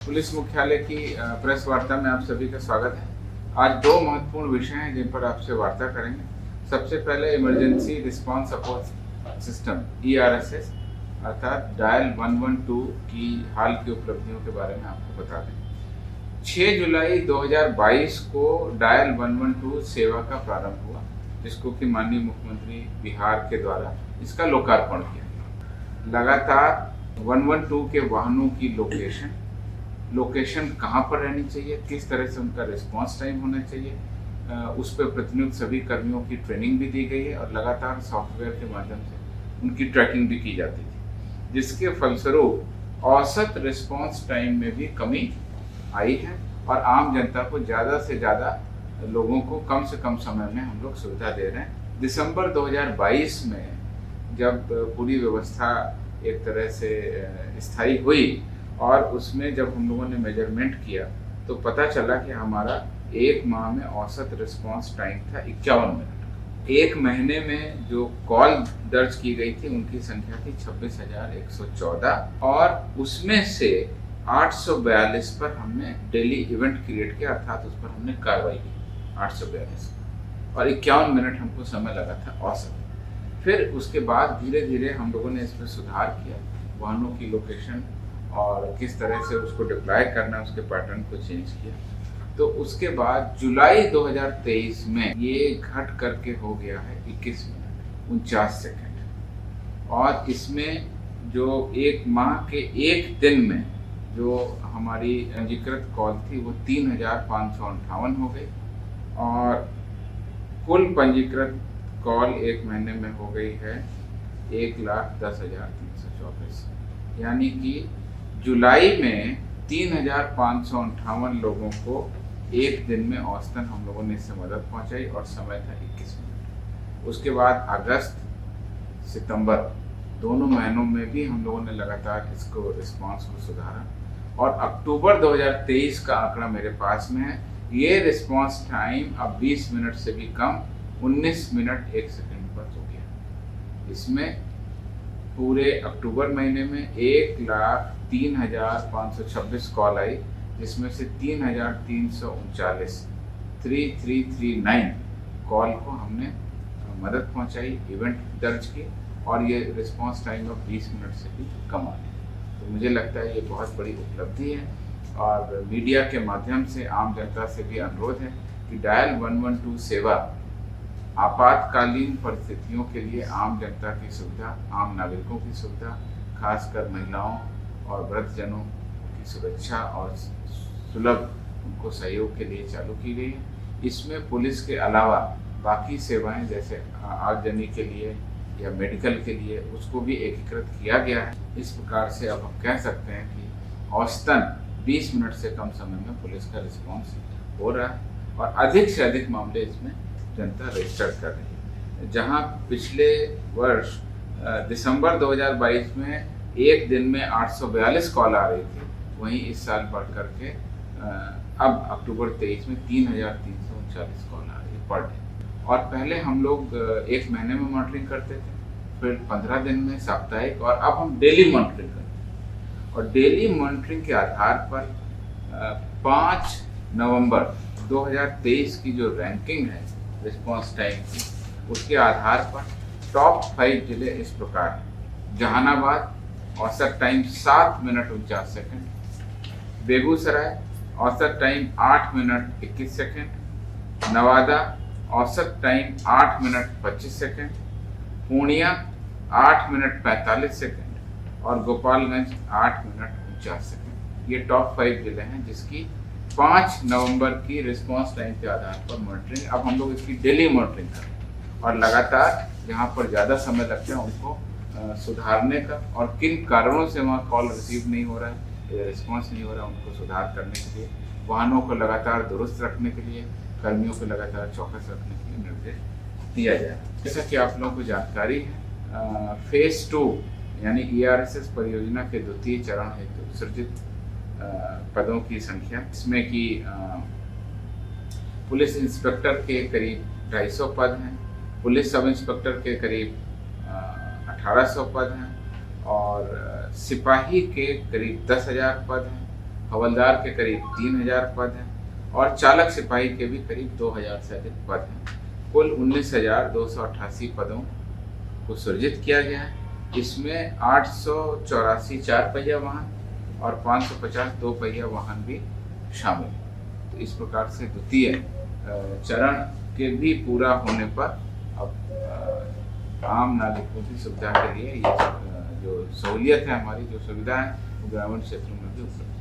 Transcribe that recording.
Police मुख्यालय की press वार्ता में आप सभी का स्वागत है। आज दो महत्वपूर्ण विषय हैं जिन पर आपसे वार्ता करेंगे। सबसे पहले emergency response support system ERSS अर्थात डायल 112 की हाल की उपलब्धियों के बारे में आपको बता दें। 6 जुलाई 2022 को डायल 112 सेवा का प्रारंभ हुआ, जिसको कि माननीय मुख्यमंत्री बिहार के द्वारा इसका लोकार्पण किया गया। लगातार 112 के वाहनों की लोकेशन कहाँ पर रहनी चाहिए, किस तरह से उनका रिस्पांस टाइम होना चाहिए, उस पर प्रतिनियुक्त सभी कर्मियों की ट्रेनिंग भी दी गई है और लगातार सॉफ्टवेयर के माध्यम से उनकी ट्रैकिंग भी की जाती थी, जिसके फलस्वरूप औसत रिस्पांस टाइम में भी कमी आई है और आम जनता को ज़्यादा से ज़्यादा लोगों को कम से कम समय में हम लोग सुविधा दे रहे हैं। दिसंबर 2022 में जब पूरी व्यवस्था एक तरह से स्थायी हुई और उसमें जब हम लोगों ने मेजरमेंट किया तो पता चला कि हमारा एक माह में औसत रिस्पांस टाइम था 51 मिनट। एक महीने में जो कॉल दर्ज की गई थी उनकी संख्या थी 26,114 और उसमें से 842 पर हमने डेली इवेंट क्रिएट किया, अर्थात उस पर हमने कार्रवाई की 842 और 51 मिनट हमको समय लगा था औसत। फिर उसके बाद धीरे धीरे हम लोगों ने इसमें सुधार किया, वाहनों की लोकेशन और किस तरह से उसको डिप्लॉय करना, उसके पैटर्न को चेंज किया। तो उसके बाद जुलाई 2023 में ये घट करके हो गया है 21 मिनट 49 सेकेंड और इसमें जो एक माह के एक दिन में जो हमारी पंजीकृत कॉल थी वो 3,558 हो गई और कुल पंजीकृत कॉल एक महीने में हो गई है 1,10,324, यानी कि जुलाई में 3,558 लोगों को एक दिन में औसतन हम लोगों ने इससे मदद पहुंचाई और समय था 21 मिनट। उसके बाद अगस्त सितंबर दोनों महीनों में भी हम लोगों ने लगातार इसको रिस्पांस को सुधारा और अक्टूबर 2023 का आंकड़ा मेरे पास में है। ये रिस्पांस टाइम अब 20 मिनट से भी कम 19 मिनट 1 सेकंड पर हो गया। इसमें पूरे अक्टूबर महीने में 1,03,526 कॉल आई, जिसमें से 3,339 कॉल को हमने मदद पहुंचाई, इवेंट दर्ज की और ये रिस्पांस टाइम अब 20 मिनट से भी कम आ गया। तो मुझे लगता है ये बहुत बड़ी उपलब्धि है और मीडिया के माध्यम से आम जनता से भी अनुरोध है कि डायल 112 सेवा आपातकालीन परिस्थितियों के लिए आम जनता की सुविधा, आम नागरिकों की सुविधा, खासकर महिलाओं और वृद्धजनों की सुरक्षा और सुलभ उनको सहयोग के लिए चालू की गई है। इसमें पुलिस के अलावा बाकी सेवाएं जैसे आगजनी के लिए या मेडिकल के लिए उसको भी एकीकृत किया गया है। इस प्रकार से अब हम कह सकते हैं कि औसतन 20 मिनट से कम समय में पुलिस का रिस्पॉन्स हो रहा है और अधिक से अधिक मामले इसमें जनता रजिस्टर कर रही है। जहां पिछले वर्ष दिसंबर 2022 में एक दिन में 842 कॉल आ रही थी, वहीं इस साल बढ़ करके अब अक्टूबर 23 में 3,339 कॉल आ रही है पर डे। और पहले हम लोग एक महीने में मॉनिटरिंग करते थे, फिर 15 दिन में, साप्ताहिक, और अब हम डेली मॉनिटरिंग करते हैं। और डेली मॉनिटरिंग के आधार पर 5 नवंबर 2023 की जो रैंकिंग है रिस्पांस टाइम की, उसके आधार पर टॉप 5 जिले इस प्रकार हैं। जहानाबाद औसत टाइम 7 मिनट 49 सेकेंड, बेगूसराय औसत टाइम 8 मिनट 21 सेकेंड, नवादा औसत time 8 minute 25 second, Purnia 8 minute 45 second और गोपालगंज 8 मिनट 49 सेकेंड। ये टॉप 5 जिले हैं जिसकी 5 नवंबर की रिस्पांस टाइम के आधार पर मॉनिटरिंग, अब हम लोग इसकी डेली मॉनिटरिंग करें और लगातार जहां पर ज़्यादा समय लगता है उनको सुधारने का और किन कारणों से वहाँ कॉल रिसीव नहीं हो रहा है, रिस्पांस नहीं हो रहा है, उनको सुधार करने के लिए, वाहनों को लगातार दुरुस्त रखने के लिए, कर्मियों को लगातार चौकस रखने के लिए निर्देश दिया जाए। जैसा कि आप लोगों को जानकारी है, फेज 2 यानी ERSS परियोजना के द्वितीय चरण हेतु सृजित पदों की संख्या, इसमें कि पुलिस इंस्पेक्टर के करीब 250 पद हैं, पुलिस सब इंस्पेक्टर के करीब 1800 पद हैं और सिपाही के करीब 10,000 पद हैं हवलदार के करीब 3000 पद हैं और चालक सिपाही के भी करीब 2000 से अधिक पद हैं। कुल 19,288 पदों को सृजित किया गया है। इसमें 884 4 पहिया वाहन और 550 2 पहिया वाहन भी शामिल हैं। तो इस प्रकार से द्वितीय चरण के भी पूरा होने पर अब आम नागरिकों की सुविधा के लिए ये जो सहूलियत है, हमारी जो सुविधा है, वो ग्रामीण क्षेत्रों में भी उपलब्ध है।